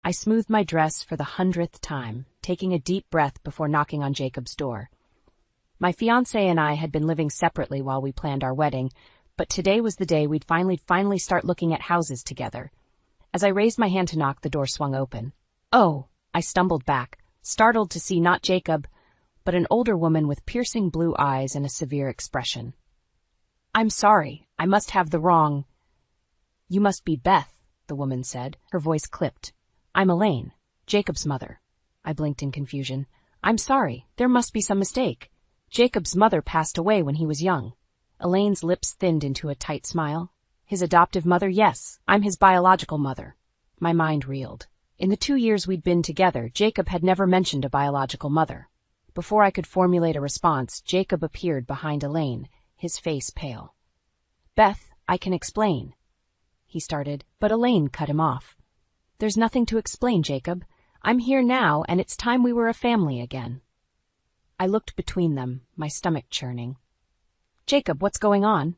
I smoothed my dress for the 100th time, taking a deep breath before knocking on Jacob's door. My fiancé and I had been living separately while we planned our wedding, but today was the day we'd finally start looking at houses together. As I raised my hand to knock, the door swung open. "Oh," I stumbled back, startled to see not Jacob, but an older woman with piercing blue eyes and a severe expression. "I'm sorry, I must have the wrong—" "You must be Beth," the woman said, her voice clipped. "I'm Elaine, Jacob's mother." I blinked in confusion. "I'm sorry, there must be some mistake. Jacob's mother passed away when he was young." Elaine's lips thinned into a tight smile. "His adoptive mother, yes, I'm his biological mother." My mind reeled. In the 2 years we'd been together, Jacob had never mentioned a biological mother. Before I could formulate a response, Jacob appeared behind Elaine, his face pale. "Beth, I can explain," he started, but Elaine cut him off. "There's nothing to explain, Jacob. I'm here now, and it's time we were a family again." I looked between them, my stomach churning. "Jacob, what's going on?"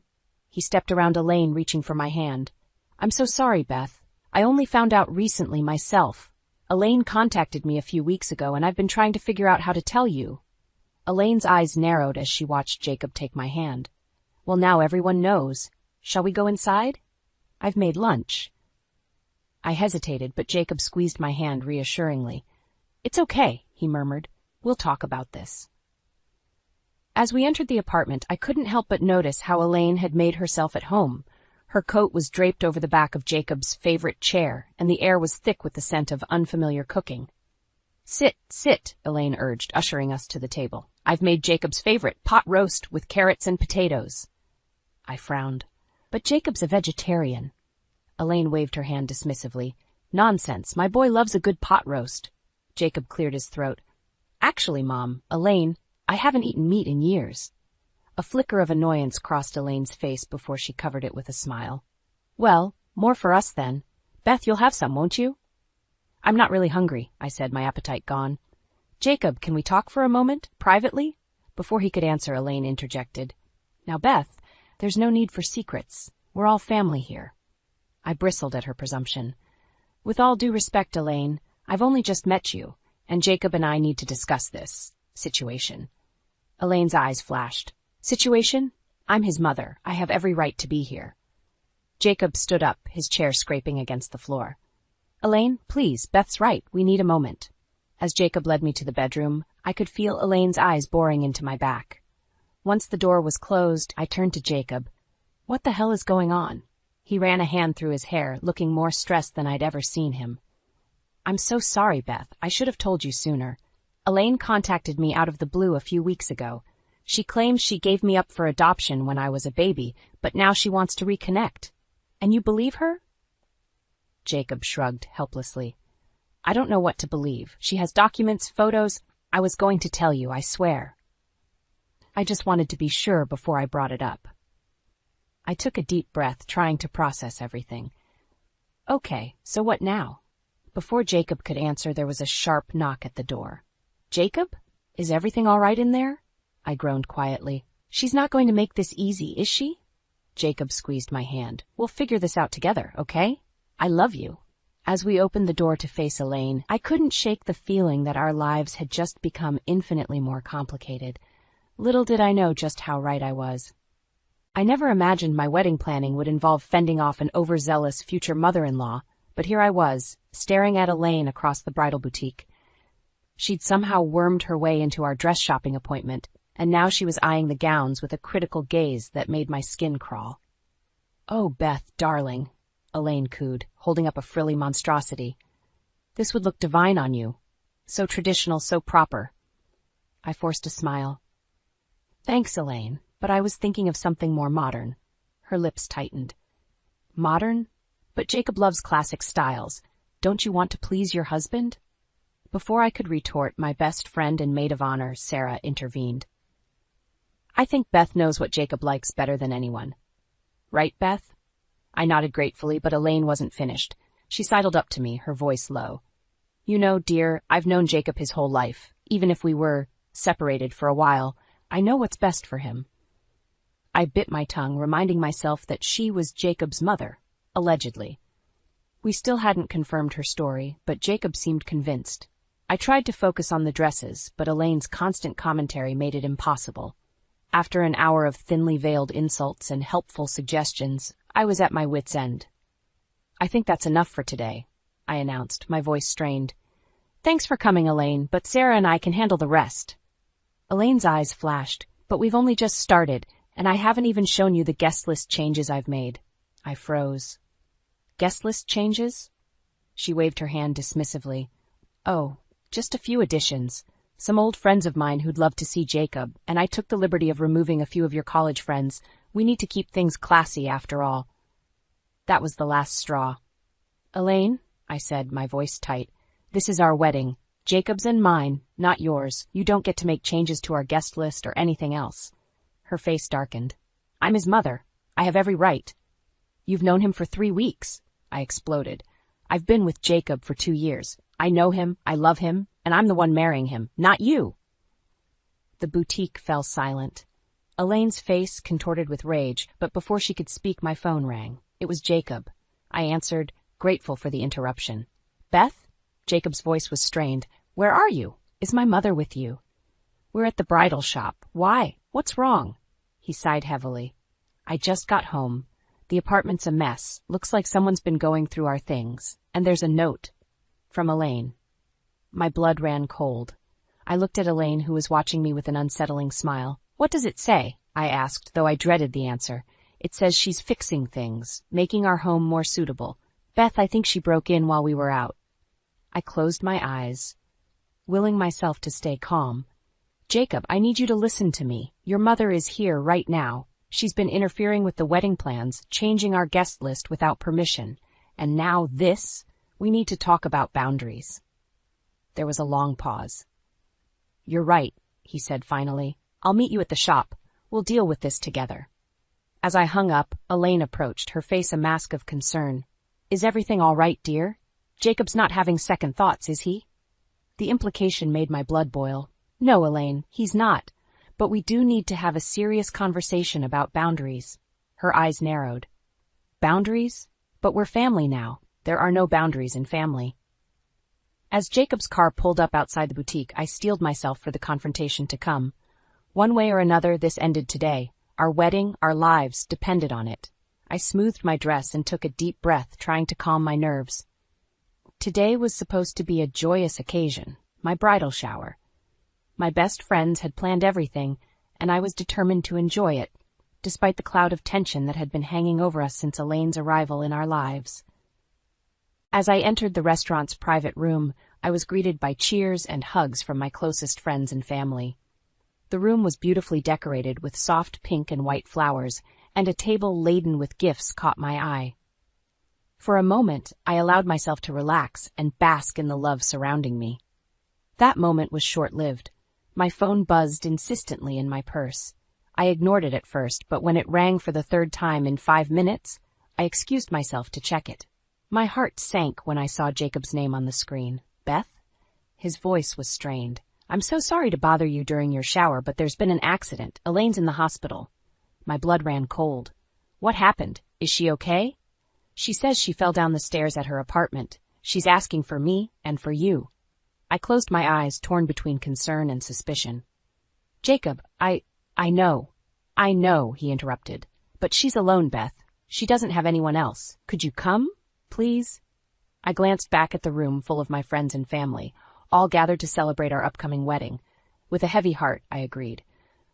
He stepped around Elaine, reaching for my hand. "I'm so sorry, Beth. I only found out recently myself. Elaine contacted me a few weeks ago, and I've been trying to figure out how to tell you." Elaine's eyes narrowed as she watched Jacob take my hand. "Well, now everyone knows. Shall we go inside? I've made lunch." I hesitated, but Jacob squeezed my hand reassuringly. "It's okay," he murmured. "We'll talk about this." As we entered the apartment, I couldn't help but notice how Elaine had made herself at home. Her coat was draped over the back of Jacob's favorite chair, and the air was thick with the scent of unfamiliar cooking. Sit, Elaine urged, ushering us to the table. "I've made Jacob's favorite, pot roast with carrots and potatoes." I frowned. "But Jacob's a vegetarian." Elaine waved her hand dismissively. "Nonsense, my boy loves a good pot roast." Jacob cleared his throat. "Actually, Mom, Elaine, I haven't eaten meat in years." A flicker of annoyance crossed Elaine's face before she covered it with a smile. "Well, more for us then. Beth, you'll have some, won't you?" "I'm not really hungry," I said, my appetite gone. "Jacob, can we talk for a moment, privately?" Before he could answer, Elaine interjected. "Now, Beth, there's no need for secrets. We're all family here." I bristled at her presumption. "With all due respect, Elaine, I've only just met you, and Jacob and I need to discuss this situation." Elaine's eyes flashed. "Situation? I'm his mother. I have every right to be here." Jacob stood up, his chair scraping against the floor. "Elaine, please, Beth's right. We need a moment." As Jacob led me to the bedroom, I could feel Elaine's eyes boring into my back. Once the door was closed, I turned to Jacob. "What the hell is going on?" He ran a hand through his hair, looking more stressed than I'd ever seen him. "I'm so sorry, Beth. I should have told you sooner. Elaine contacted me out of the blue a few weeks ago. She claims she gave me up for adoption when I was a baby, but now she wants to reconnect. And you believe her?" Jacob shrugged helplessly. "I don't know what to believe. She has documents, photos. I was going to tell you, I swear. I just wanted to be sure before I brought it up." I took a deep breath, trying to process everything. "Okay, so what now?" Before Jacob could answer, there was a sharp knock at the door. "Jacob? Is everything all right in there?" I groaned quietly. "She's not going to make this easy, is she?" Jacob squeezed my hand. "We'll figure this out together, okay? I love you." As we opened the door to face Elaine, I couldn't shake the feeling that our lives had just become infinitely more complicated. Little did I know just how right I was. I never imagined my wedding planning would involve fending off an overzealous future mother-in-law, but here I was, staring at Elaine across the bridal boutique. She'd somehow wormed her way into our dress shopping appointment, and now she was eyeing the gowns with a critical gaze that made my skin crawl. "Oh, Beth, darling," Elaine cooed, holding up a frilly monstrosity. "This would look divine on you. So traditional, so proper." I forced a smile. "Thanks, Elaine, but I was thinking of something more modern." Her lips tightened. "Modern? But Jacob loves classic styles. Don't you want to please your husband?" Before I could retort, my best friend and maid of honor, Sarah, intervened. "I think Beth knows what Jacob likes better than anyone." "Right, Beth?" I nodded gratefully, but Elaine wasn't finished. She sidled up to me, her voice low. "You know, dear, I've known Jacob his whole life. Even if we were separated for a while, I know what's best for him." I bit my tongue, reminding myself that she was Jacob's mother, allegedly. We still hadn't confirmed her story, but Jacob seemed convinced. I tried to focus on the dresses, but Elaine's constant commentary made it impossible. After an hour of thinly veiled insults and helpful suggestions, I was at my wit's end. "I think that's enough for today," I announced, my voice strained. "Thanks for coming, Elaine, but Sarah and I can handle the rest." Elaine's eyes flashed. "But we've only just started, and I haven't even shown you the guest list changes I've made." I froze. "Guest list changes?" She waved her hand dismissively. "Oh, just a few additions. Some old friends of mine who'd love to see Jacob, and I took the liberty of removing a few of your college friends. We need to keep things classy after all." That was the last straw. "Elaine," I said, my voice tight, "this is our wedding. Jacob's and mine, not yours. You don't get to make changes to our guest list or anything else." Her face darkened. "I'm his mother. I have every right." "You've known him for 3 weeks," I exploded. "I've been with Jacob for 2 years. I know him, I love him, and I'm the one marrying him, not you." The boutique fell silent. Elaine's face contorted with rage, but before she could speak, my phone rang. It was Jacob. I answered, grateful for the interruption. "Beth?" Jacob's voice was strained. "Where are you? Is my mother with you?" "We're at the bridal shop. Why? What's wrong?" He sighed heavily. "I just got home. The apartment's a mess. Looks like someone's been going through our things. And there's a note. From Elaine." My blood ran cold. I looked at Elaine, who was watching me with an unsettling smile. "What does it say?" I asked, though I dreaded the answer. "It says she's fixing things, making our home more suitable. Beth, I think she broke in while we were out." I closed my eyes, willing myself to stay calm. "Jacob, I need you to listen to me. Your mother is here right now. She's been interfering with the wedding plans, changing our guest list without permission. And now this? We need to talk about boundaries." There was a long pause. "You're right," he said finally. "I'll meet you at the shop. We'll deal with this together." As I hung up, Elaine approached, her face a mask of concern. "Is everything all right, dear? Jacob's not having second thoughts, is he?" The implication made my blood boil. "No, Elaine, he's not. But we do need to have a serious conversation about boundaries." Her eyes narrowed. "Boundaries? But we're family now. There are no boundaries in family." As Jacob's car pulled up outside the boutique, I steeled myself for the confrontation to come. One way or another, this ended today. Our wedding, our lives, depended on it. I smoothed my dress and took a deep breath, trying to calm my nerves. Today was supposed to be a joyous occasion, my bridal shower. My best friends had planned everything, and I was determined to enjoy it, despite the cloud of tension that had been hanging over us since Elaine's arrival in our lives. As I entered the restaurant's private room, I was greeted by cheers and hugs from my closest friends and family. The room was beautifully decorated with soft pink and white flowers, and a table laden with gifts caught my eye. For a moment, I allowed myself to relax and bask in the love surrounding me. That moment was short-lived. My phone buzzed insistently in my purse. I ignored it at first, but when it rang for the 3rd time in 5 minutes, I excused myself to check it. My heart sank when I saw Jacob's name on the screen. "Beth?" His voice was strained. "I'm so sorry to bother you during your shower, but there's been an accident. Elaine's in the hospital." My blood ran cold. "What happened? Is she okay?" "She says she fell down the stairs at her apartment. She's asking for me and for you." I closed my eyes, torn between concern and suspicion. "Jacob, I know, he interrupted. "But she's alone, Beth. She doesn't have anyone else. Could you come, please?" I glanced back at the room full of my friends and family, all gathered to celebrate our upcoming wedding. With a heavy heart, I agreed.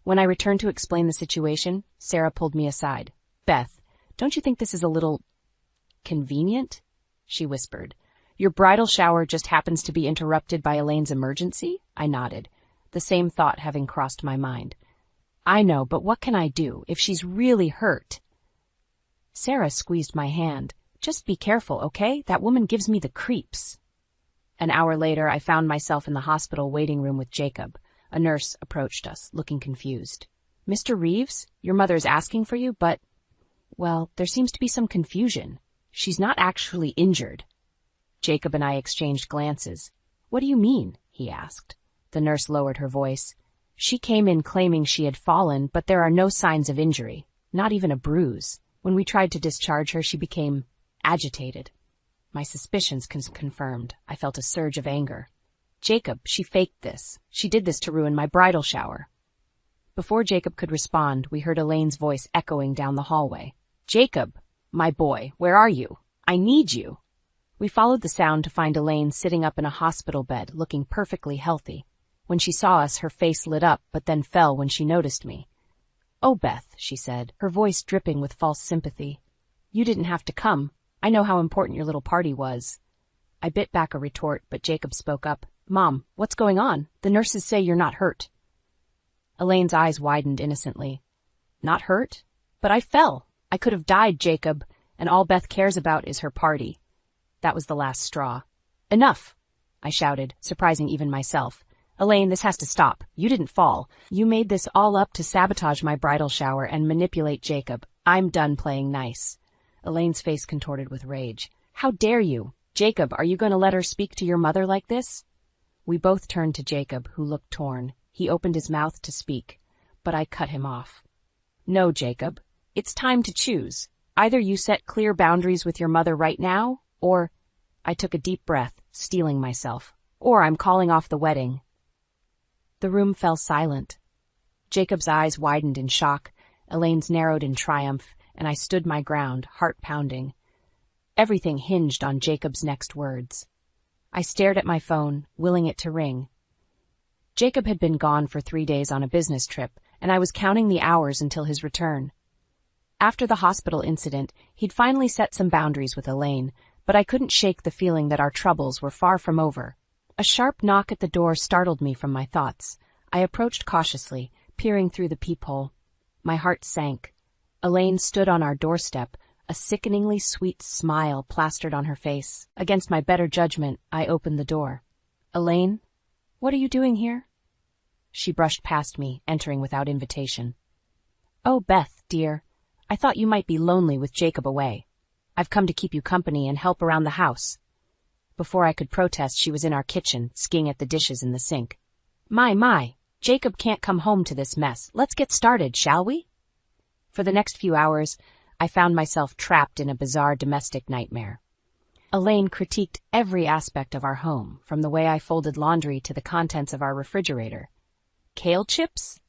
When I returned to explain the situation, Sarah pulled me aside. "Beth, don't you think this is a little convenient?" she whispered. "Your bridal shower just happens to be interrupted by Elaine's emergency?" I nodded, the same thought having crossed my mind. "I know, but what can I do if she's really hurt?" Sarah squeezed my hand. "Just be careful, okay? That woman gives me the creeps." An hour later, I found myself in the hospital waiting room with Jacob. A nurse approached us, looking confused. "Mr. Reeves, your mother is asking for you, but, well, there seems to be some confusion. She's not actually injured." Jacob and I exchanged glances. "What do you mean?" he asked. The nurse lowered her voice. "She came in claiming she had fallen, but there are no signs of injury, not even a bruise. When we tried to discharge her, she became agitated." My suspicions confirmed. I felt a surge of anger. Jacob, she faked this. She did this to ruin my bridal shower. Before Jacob could respond, we heard Elaine's voice echoing down the hallway. Jacob, my boy, where are you? I need you. We followed the sound to find Elaine sitting up in a hospital bed, looking perfectly healthy. When she saw us, her face lit up, but then fell when she noticed me. Oh, Beth, she said, her voice dripping with false sympathy. You didn't have to come. I know how important your little party was. I bit back a retort, but Jacob spoke up. Mom, what's going on? The nurses say you're not hurt. Elaine's eyes widened innocently. Not hurt? But I fell. I could have died, Jacob, and all Beth cares about is her party. That was the last straw. Enough, I shouted, surprising even myself. Elaine, this has to stop. You didn't fall. You made this all up to sabotage my bridal shower and manipulate Jacob. I'm done playing nice. Elaine's face contorted with rage. How dare you? Jacob, are you going to let her speak to your mother like this? We both turned to Jacob, who looked torn. He opened his mouth to speak, but I cut him off. No, Jacob. It's time to choose. Either you set clear boundaries with your mother right now, or... I took a deep breath, steeling myself. Or I'm calling off the wedding. The room fell silent. Jacob's eyes widened in shock, Elaine's narrowed in triumph, and I stood my ground, heart pounding. Everything hinged on Jacob's next words. I stared at my phone, willing it to ring. Jacob had been gone for 3 days on a business trip, and I was counting the hours until his return. After the hospital incident, he'd finally set some boundaries with Elaine, but I couldn't shake the feeling that our troubles were far from over. A sharp knock at the door startled me from my thoughts. I approached cautiously, peering through the peephole. My heart sank. Elaine stood on our doorstep, a sickeningly sweet smile plastered on her face. Against my better judgment, I opened the door. Elaine, what are you doing here? She brushed past me, entering without invitation. Oh, Beth, dear, I thought you might be lonely with Jacob away. I've come to keep you company and help around the house. Before I could protest, she was in our kitchen, skiing at the dishes in the sink. My, Jacob can't come home to this mess. Let's get started, shall we? For the next few hours, I found myself trapped in a bizarre domestic nightmare. Elaine critiqued every aspect of our home, from the way I folded laundry to the contents of our refrigerator. Kale chips?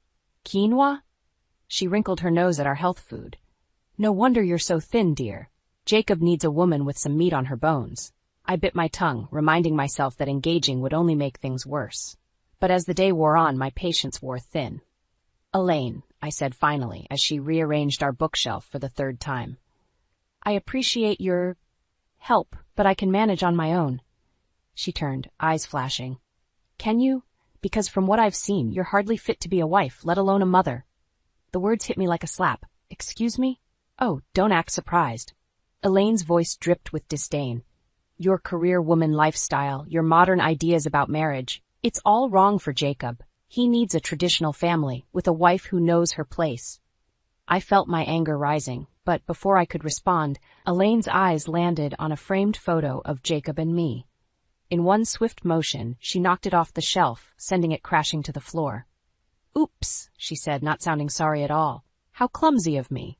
Quinoa? She wrinkled her nose at our health food. No wonder you're so thin, dear. Jacob needs a woman with some meat on her bones. I bit my tongue, reminding myself that engaging would only make things worse. But as the day wore on, my patience wore thin. Elaine, I said finally, as she rearranged our bookshelf for the 3rd time. I appreciate your help, but I can manage on my own. She turned, eyes flashing. Can you? Because from what I've seen, you're hardly fit to be a wife, let alone a mother. The words hit me like a slap. Excuse me? Oh, don't act surprised. Elaine's voice dripped with disdain. Your career woman lifestyle, your modern ideas about marriage, it's all wrong for Jacob. He needs a traditional family, with a wife who knows her place. I felt my anger rising, but before I could respond, Elaine's eyes landed on a framed photo of Jacob and me. In one swift motion, she knocked it off the shelf, sending it crashing to the floor. Oops, she said, not sounding sorry at all. How clumsy of me.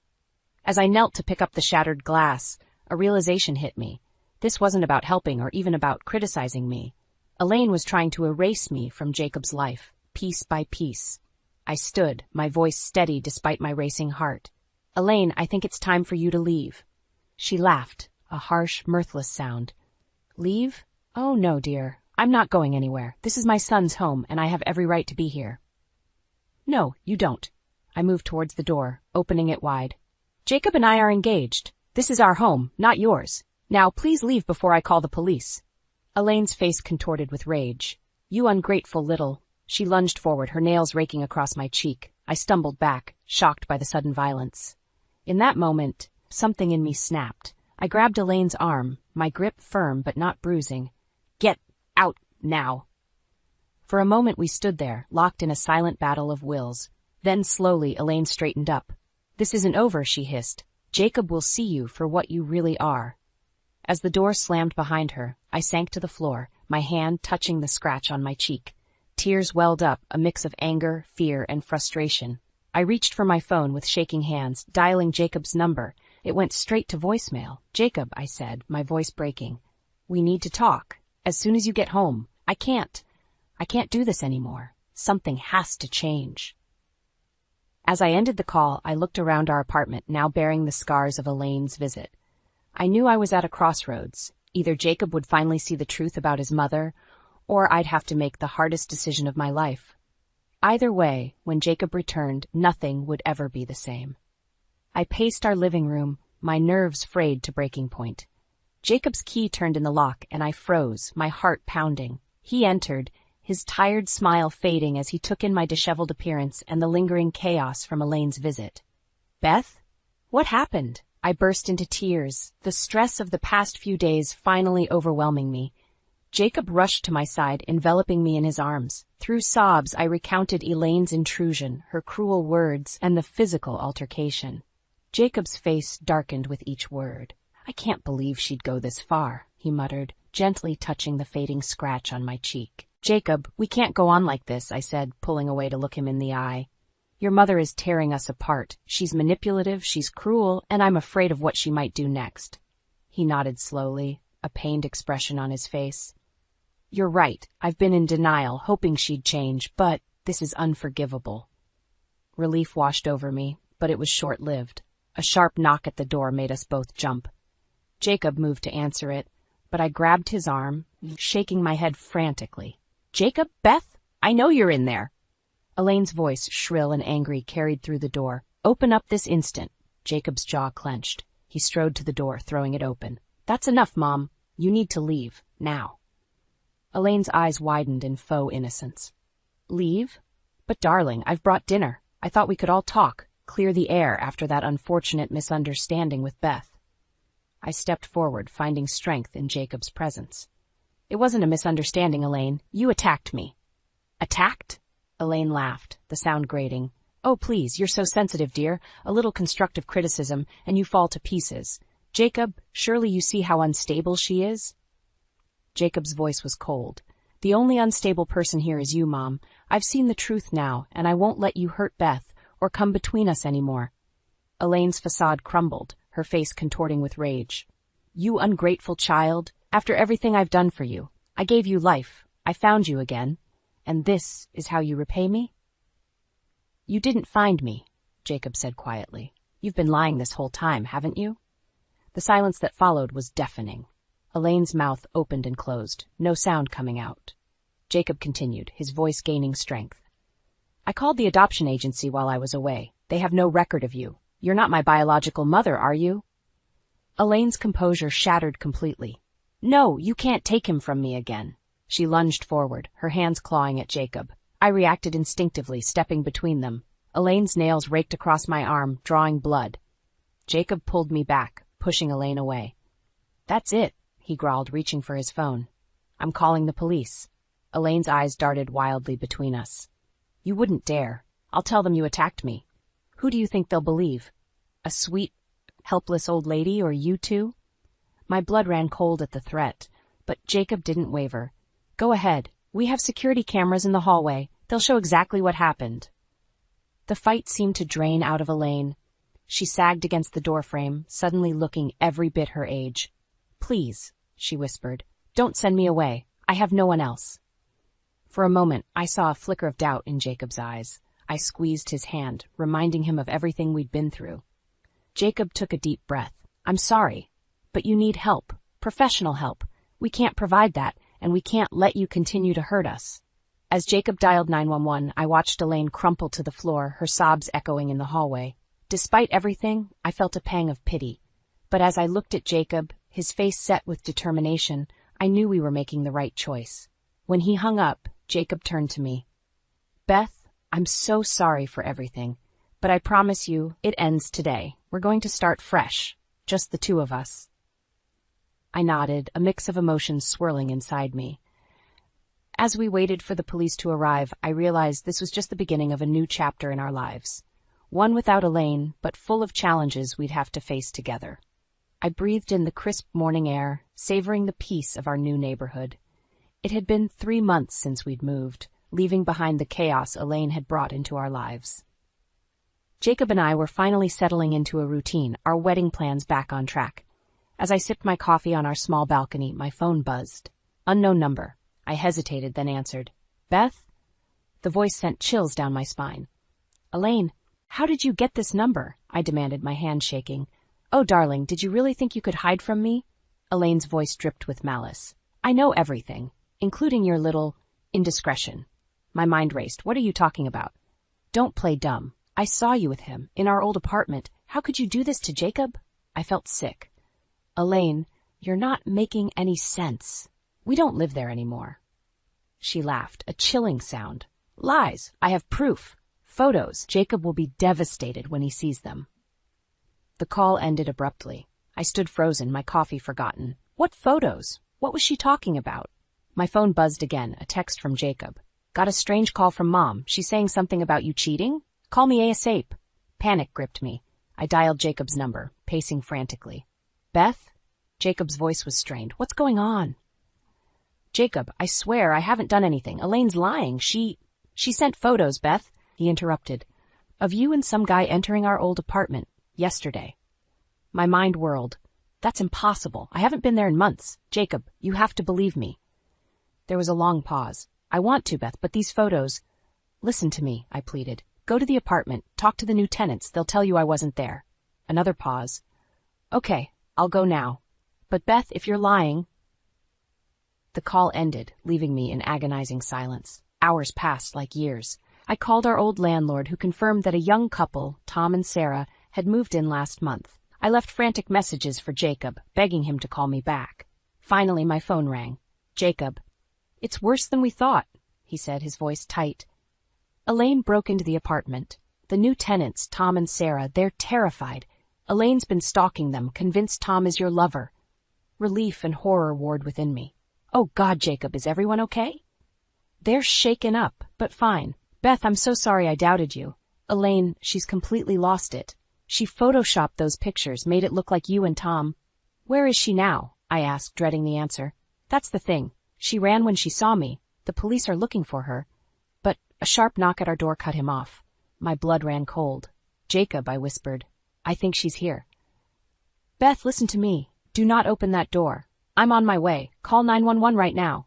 As I knelt to pick up the shattered glass, a realization hit me. This wasn't about helping or even about criticizing me. Elaine was trying to erase me from Jacob's life, piece by piece. I stood, my voice steady despite my racing heart. Elaine, I think it's time for you to leave. She laughed, a harsh, mirthless sound. Leave? Oh, no, dear. I'm not going anywhere. This is my son's home, and I have every right to be here. No, you don't. I moved towards the door, opening it wide. Jacob and I are engaged. This is our home, not yours. Now, please leave before I call the police. Elaine's face contorted with rage. You ungrateful little... She lunged forward, her nails raking across my cheek. I stumbled back, shocked by the sudden violence. In that moment, something in me snapped. I grabbed Elaine's arm, my grip firm but not bruising. Get out now. For a moment we stood there, locked in a silent battle of wills. Then slowly Elaine straightened up. This isn't over, she hissed. Jacob will see you for what you really are. As the door slammed behind her, I sank to the floor, my hand touching the scratch on my cheek. Tears welled up, a mix of anger, fear, and frustration. I reached for my phone with shaking hands, dialing Jacob's number. It went straight to voicemail. Jacob, I said, my voice breaking. We need to talk. As soon as you get home. I can't do this anymore. Something has to change. As I ended the call, I looked around our apartment, now bearing the scars of Elaine's visit. I knew I was at a crossroads. Either Jacob would finally see the truth about his mother, or I'd have to make the hardest decision of my life. Either way, when Jacob returned, nothing would ever be the same. I paced our living room, my nerves frayed to breaking point. Jacob's key turned in the lock, and I froze, my heart pounding. He entered, his tired smile fading as he took in my disheveled appearance and the lingering chaos from Elaine's visit. "Beth? What happened?" I burst into tears, the stress of the past few days finally overwhelming me. Jacob rushed to my side, enveloping me in his arms. Through sobs, I recounted Elaine's intrusion, her cruel words, and the physical altercation. Jacob's face darkened with each word. "I can't believe she'd go this far," he muttered, gently touching the fading scratch on my cheek. "Jacob, we can't go on like this," I said, pulling away to look him in the eye. "Your mother is tearing us apart. She's manipulative, she's cruel, and I'm afraid of what she might do next." He nodded slowly, a pained expression on his face. "You're right. I've been in denial, hoping she'd change, but this is unforgivable." Relief washed over me, but it was short-lived. A sharp knock at the door made us both jump. Jacob moved to answer it, but I grabbed his arm, shaking my head frantically. "Jacob, Beth, I know you're in there." Elaine's voice, shrill and angry, carried through the door. "Open up this instant." Jacob's jaw clenched. He strode to the door, throwing it open. "That's enough, Mom. You need to leave, now." Elaine's eyes widened in faux innocence. "Leave? But darling, I've brought dinner. I thought we could all talk, clear the air after that unfortunate misunderstanding with Beth." I stepped forward, finding strength in Jacob's presence. "It wasn't a misunderstanding, Elaine. You attacked me." "Attacked?" Elaine laughed, the sound grating. "Oh, please, you're so sensitive, dear. A little constructive criticism, and you fall to pieces. Jacob, surely you see how unstable she is?" Jacob's voice was cold. "The only unstable person here is you, Mom. I've seen the truth now, and I won't let you hurt Beth or come between us anymore." Elaine's facade crumbled, her face contorting with rage. "You ungrateful child. After everything I've done for you, I gave you life. I found you again. And this is how you repay me?" "You didn't find me," Jacob said quietly. "You've been lying this whole time, haven't you?" The silence that followed was deafening. Elaine's mouth opened and closed, no sound coming out. Jacob continued, his voice gaining strength. "I called the adoption agency while I was away. They have no record of you. You're not my biological mother, are you?" Elaine's composure shattered completely. "No, you can't take him from me again." She lunged forward, her hands clawing at Jacob. I reacted instinctively, stepping between them. Elaine's nails raked across my arm, drawing blood. Jacob pulled me back, pushing Elaine away. "That's it," he growled, reaching for his phone. "I'm calling the police." Elaine's eyes darted wildly between us. "You wouldn't dare. I'll tell them you attacked me. Who do you think they'll believe? A sweet, helpless old lady, or you two?" My blood ran cold at the threat, but Jacob didn't waver. "Go ahead. We have security cameras in the hallway. They'll show exactly what happened." The fight seemed to drain out of Elaine. She sagged against the doorframe, suddenly looking every bit her age. "Please," she whispered, "don't send me away. I have no one else." For a moment, I saw a flicker of doubt in Jacob's eyes. I squeezed his hand, reminding him of everything we'd been through. Jacob took a deep breath. "I'm sorry, but you need help, professional help. We can't provide that, and we can't let you continue to hurt us." As Jacob dialed 911, I watched Elaine crumple to the floor, her sobs echoing in the hallway. Despite everything, I felt a pang of pity. But as I looked at Jacob, his face set with determination, I knew we were making the right choice. When he hung up, Jacob turned to me. "Beth, I'm so sorry for everything, but I promise you it ends today. We're going to start fresh, just the two of us." I nodded, a mix of emotions swirling inside me. As we waited for the police to arrive, I realized this was just the beginning of a new chapter in our lives. One without Elaine, but full of challenges we'd have to face together. I breathed in the crisp morning air, savoring the peace of our new neighborhood. It had been 3 months since we'd moved, leaving behind the chaos Elaine had brought into our lives. Jacob and I were finally settling into a routine, our wedding plans back on track. As I sipped my coffee on our small balcony, my phone buzzed. Unknown number. I hesitated, then answered. Beth? The voice sent chills down my spine. Elaine, how did you get this number? I demanded, my hand shaking. Oh, darling, did you really think you could hide from me? Elaine's voice dripped with malice. I know everything, including your little indiscretion. My mind raced. What are you talking about? Don't play dumb. I saw you with him, in our old apartment. How could you do this to Jacob? I felt sick. Elaine, you're not making any sense. We don't live there anymore. She laughed, a chilling sound. Lies. I have proof. Photos. Jacob will be devastated when he sees them. The call ended abruptly. I stood frozen, my coffee forgotten. What photos? What was she talking about? My phone buzzed again, a text from Jacob. Got a strange call from Mom. She's saying something about you cheating? Call me ASAP. Panic gripped me. I dialed Jacob's number, pacing frantically. Beth? Jacob's voice was strained. What's going on? Jacob, I swear I haven't done anything. Elaine's lying. She sent photos, Beth, he interrupted, of you and some guy entering our old apartment yesterday. My mind whirled. That's impossible. I haven't been there in months. Jacob, you have to believe me. There was a long pause. I want to, Beth, but these photos... Listen to me, I pleaded. Go to the apartment. Talk to the new tenants. They'll tell you I wasn't there. Another pause. Okay, I'll go now. But Beth, if you're lying... The call ended, leaving me in agonizing silence. Hours passed like years. I called our old landlord, who confirmed that a young couple, Tom and Sarah, had moved in last month. I left frantic messages for Jacob, begging him to call me back. Finally, my phone rang. Jacob. It's worse than we thought, he said, his voice tight. Elaine broke into the apartment. The new tenants, Tom and Sarah, they're terrified. Elaine's been stalking them, convinced Tom is your lover. Relief and horror warred within me. Oh God, Jacob, is everyone okay? They're shaken up, but fine. Beth, I'm so sorry I doubted you. Elaine, she's completely lost it. She photoshopped those pictures, made it look like you and Tom. Where is she now? I asked, dreading the answer. That's the thing. She ran when she saw me. The police are looking for her. But a sharp knock at our door cut him off. My blood ran cold. Jacob, I whispered. I think she's here. Beth, listen to me. Do not open that door. I'm on my way. Call 911 right now.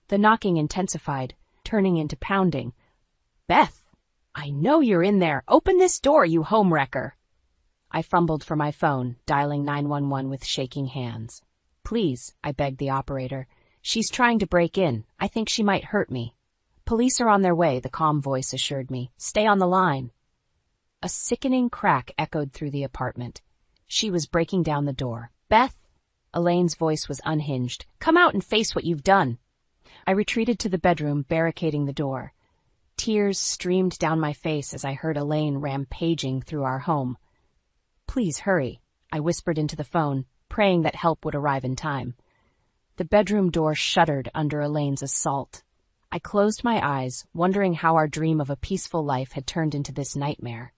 The knocking intensified, turning into pounding. Beth, I know you're in there. Open this door, you homewrecker. I fumbled for my phone, dialing 911 with shaking hands. Please, I begged the operator. She's trying to break in. I think she might hurt me. Police are on their way, the calm voice assured me. Stay on the line. A sickening crack echoed through the apartment. She was breaking down the door. Beth? Elaine's voice was unhinged. Come out and face what you've done. I retreated to the bedroom, barricading the door. Tears streamed down my face as I heard Elaine rampaging through our home. Please hurry, I whispered into the phone, praying that help would arrive in time. The bedroom door shuddered under Elaine's assault. I closed my eyes, wondering how our dream of a peaceful life had turned into this nightmare.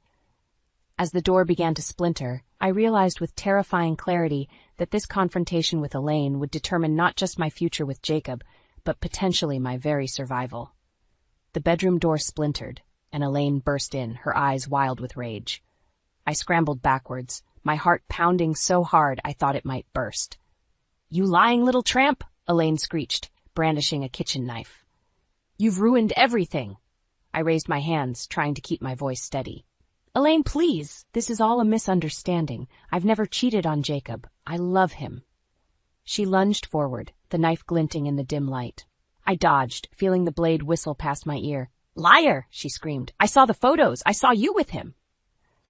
As the door began to splinter, I realized with terrifying clarity that this confrontation with Elaine would determine not just my future with Jacob, but potentially my very survival. The bedroom door splintered, and Elaine burst in, her eyes wild with rage. I scrambled backwards, my heart pounding so hard I thought it might burst. You lying little tramp, Elaine screeched, brandishing a kitchen knife. You've ruined everything. I raised my hands, trying to keep my voice steady. Elaine, please, this is all a misunderstanding. I've never cheated on Jacob. I love him. She lunged forward, the knife glinting in the dim light. I dodged, feeling the blade whistle past my ear. Liar, she screamed. I saw the photos. I saw you with him.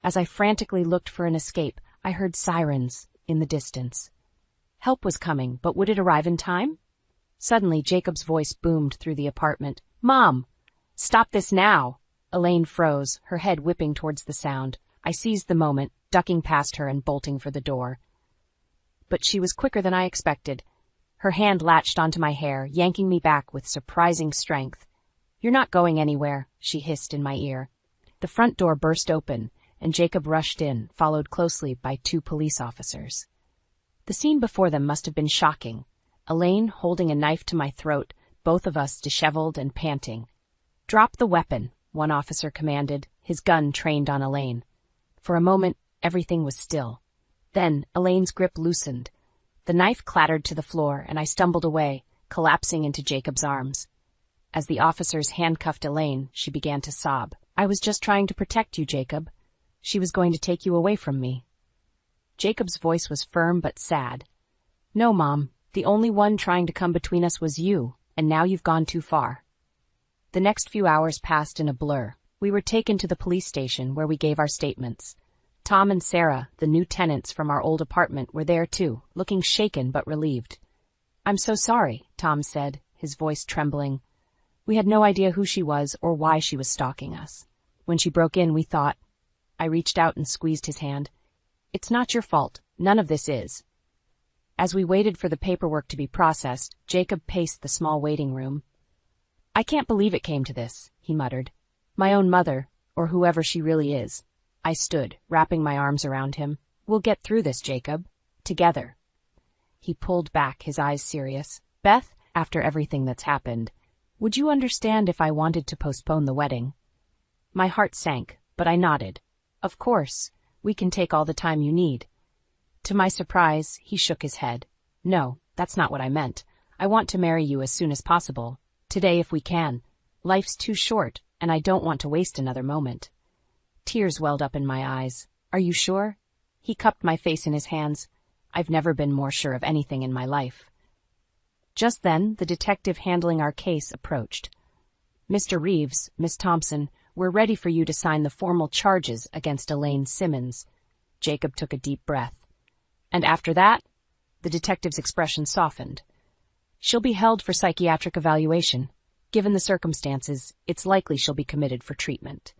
As I frantically looked for an escape, I heard sirens in the distance. Help was coming, but would it arrive in time? Suddenly, Jacob's voice boomed through the apartment. Mom! Stop this now! Elaine froze, her head whipping towards the sound. I seized the moment, ducking past her and bolting for the door. But she was quicker than I expected. Her hand latched onto my hair, yanking me back with surprising strength. You're not going anywhere, she hissed in my ear. The front door burst open, and Jacob rushed in, followed closely by 2 police officers. The scene before them must have been shocking. Elaine holding a knife to my throat, both of us disheveled and panting. Drop the weapon, one officer commanded, his gun trained on Elaine. For a moment, everything was still. Then Elaine's grip loosened. The knife clattered to the floor, and I stumbled away, collapsing into Jacob's arms. As the officers handcuffed Elaine, she began to sob. "I was just trying to protect you, Jacob. She was going to take you away from me." Jacob's voice was firm but sad. "No, Mom. The only one trying to come between us was you, and now you've gone too far." The next few hours passed in a blur. We were taken to the police station where we gave our statements. Tom and Sarah, the new tenants from our old apartment, were there too, looking shaken but relieved. "I'm so sorry," Tom said, his voice trembling. "We had no idea who she was or why she was stalking us. When she broke in, we thought—" I reached out and squeezed his hand. "It's not your fault. None of this is." As we waited for the paperwork to be processed, Jacob paced the small waiting room. "I can't believe it came to this," he muttered. "My own mother, or whoever she really is." I stood, wrapping my arms around him. "We'll get through this, Jacob. Together." He pulled back, his eyes serious. "Beth, after everything that's happened, would you understand if I wanted to postpone the wedding?" My heart sank, but I nodded. "Of course. We can take all the time you need." To my surprise, he shook his head. "No, that's not what I meant. I want to marry you as soon as possible. Today if we can. Life's too short, and I don't want to waste another moment." Tears welled up in my eyes. "Are you sure?" He cupped my face in his hands. "I've never been more sure of anything in my life." Just then, the detective handling our case approached. "Mr. Reeves, Miss Thompson, we're ready for you to sign the formal charges against Elaine Simmons." Jacob took a deep breath. "And after that?" The detective's expression softened. "She'll be held for psychiatric evaluation. Given the circumstances, it's likely she'll be committed for treatment."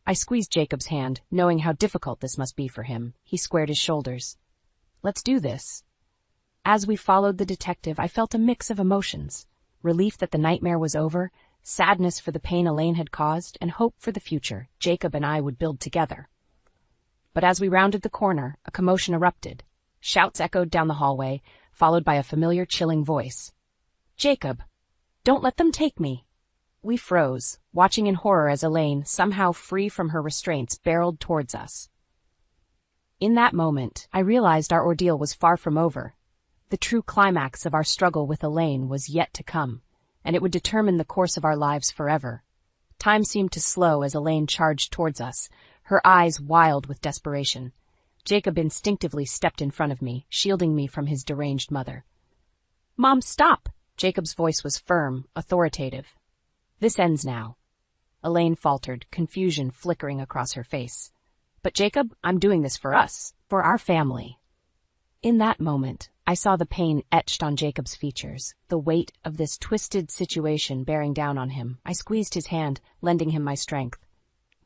I squeezed Jacob's hand, knowing how difficult this must be for him. He squared his shoulders. "Let's do this." As we followed the detective, I felt a mix of emotions. Relief that the nightmare was over, sadness for the pain Elaine had caused, and hope for the future Jacob and I would build together. But as we rounded the corner, a commotion erupted. Shouts echoed down the hallway, followed by a familiar, chilling voice. "Jacob! Don't let them take me!" We froze, watching in horror as Elaine, somehow free from her restraints, barreled towards us. In that moment, I realized our ordeal was far from over. The true climax of our struggle with Elaine was yet to come, and it would determine the course of our lives forever. Time seemed to slow as Elaine charged towards us, her eyes wild with desperation. Jacob instinctively stepped in front of me, shielding me from his deranged mother. "Mom, stop!" Jacob's voice was firm, authoritative. "This ends now." Elaine faltered, confusion flickering across her face. "But Jacob, I'm doing this for us, for our family." In that moment, I saw the pain etched on Jacob's features, the weight of this twisted situation bearing down on him. I squeezed his hand, lending him my strength.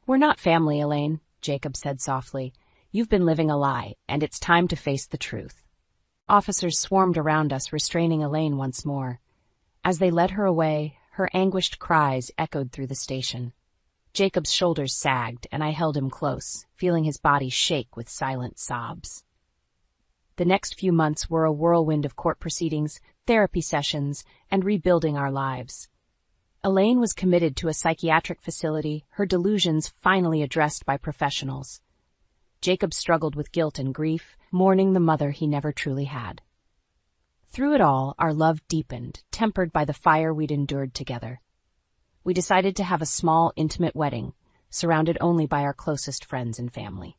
"We're not family, Elaine," Jacob said softly. "You've been living a lie, and it's time to face the truth." Officers swarmed around us, restraining Elaine once more. As they led her away, her anguished cries echoed through the station. Jacob's shoulders sagged, and I held him close, feeling his body shake with silent sobs. The next few months were a whirlwind of court proceedings, therapy sessions, and rebuilding our lives. Elaine was committed to a psychiatric facility, her delusions finally addressed by professionals. Jacob struggled with guilt and grief, mourning the mother he never truly had. Through it all, our love deepened, tempered by the fire we'd endured together. We decided to have a small, intimate wedding, surrounded only by our closest friends and family.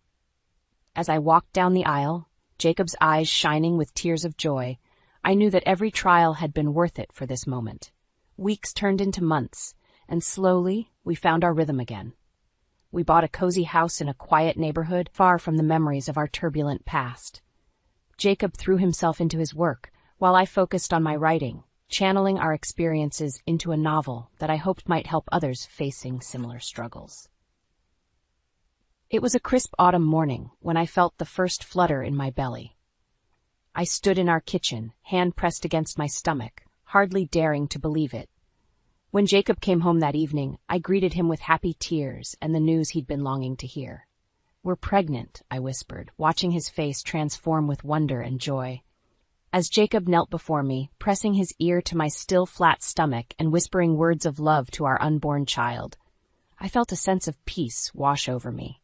As I walked down the aisle, Jacob's eyes shining with tears of joy, I knew that every trial had been worth it for this moment. Weeks turned into months, and slowly we found our rhythm again. We bought a cozy house in a quiet neighborhood, far from the memories of our turbulent past. Jacob threw himself into his work, while I focused on my writing, channeling our experiences into a novel that I hoped might help others facing similar struggles. It was a crisp autumn morning when I felt the first flutter in my belly. I stood in our kitchen, hand pressed against my stomach, hardly daring to believe it. When Jacob came home that evening, I greeted him with happy tears and the news he'd been longing to hear. "We're pregnant," I whispered, watching his face transform with wonder and joy. As Jacob knelt before me, pressing his ear to my still flat stomach and whispering words of love to our unborn child, I felt a sense of peace wash over me.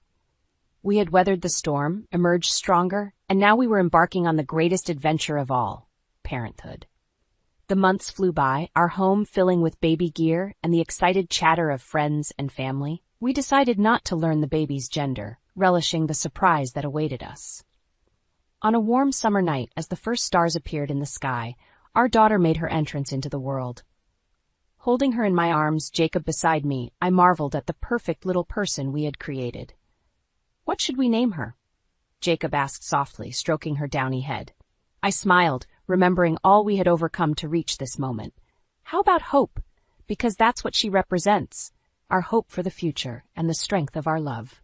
We had weathered the storm, emerged stronger, And now we were embarking on the greatest adventure of all, parenthood. The months flew by, our home filling with baby gear and the excited chatter of friends and family. We decided not to learn the baby's gender, relishing the surprise that awaited us. On a warm summer night, as the first stars appeared in the sky, our daughter made her entrance into the world. Holding her in my arms, Jacob beside me, I marveled at the perfect little person we had created. "What should we name her?" Jacob asked softly, stroking her downy head. I smiled, remembering all we had overcome to reach this moment. "How about Hope? Because that's what she represents, our hope for the future and the strength of our love."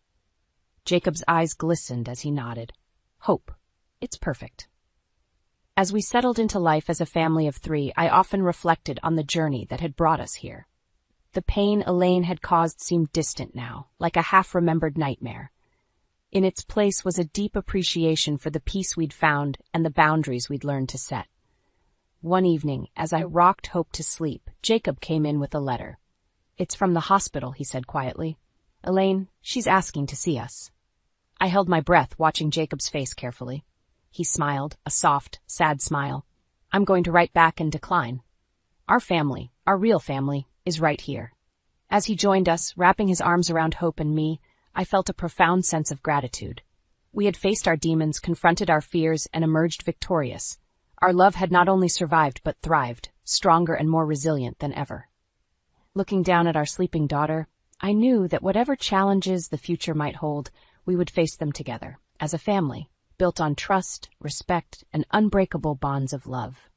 Jacob's eyes glistened as he nodded. "Hope. It's perfect." As we settled into life as a family of 3, I often reflected on the journey that had brought us here. The pain Elaine had caused seemed distant now, like a half-remembered nightmare. In its place was a deep appreciation for the peace we'd found and the boundaries we'd learned to set. One evening, as I rocked Hope to sleep, Jacob came in with a letter. "It's from the hospital," he said quietly. "Elaine, she's asking to see us." I held my breath, watching Jacob's face carefully. He smiled, a soft, sad smile. "I'm going to write back and decline. Our family, our real family, is right here." As he joined us, wrapping his arms around Hope and me, I felt a profound sense of gratitude. We had faced our demons, confronted our fears, and emerged victorious. Our love had not only survived but thrived, stronger and more resilient than ever. Looking down at our sleeping daughter, I knew that whatever challenges the future might hold, we would face them together, as a family, built on trust, respect, and unbreakable bonds of love.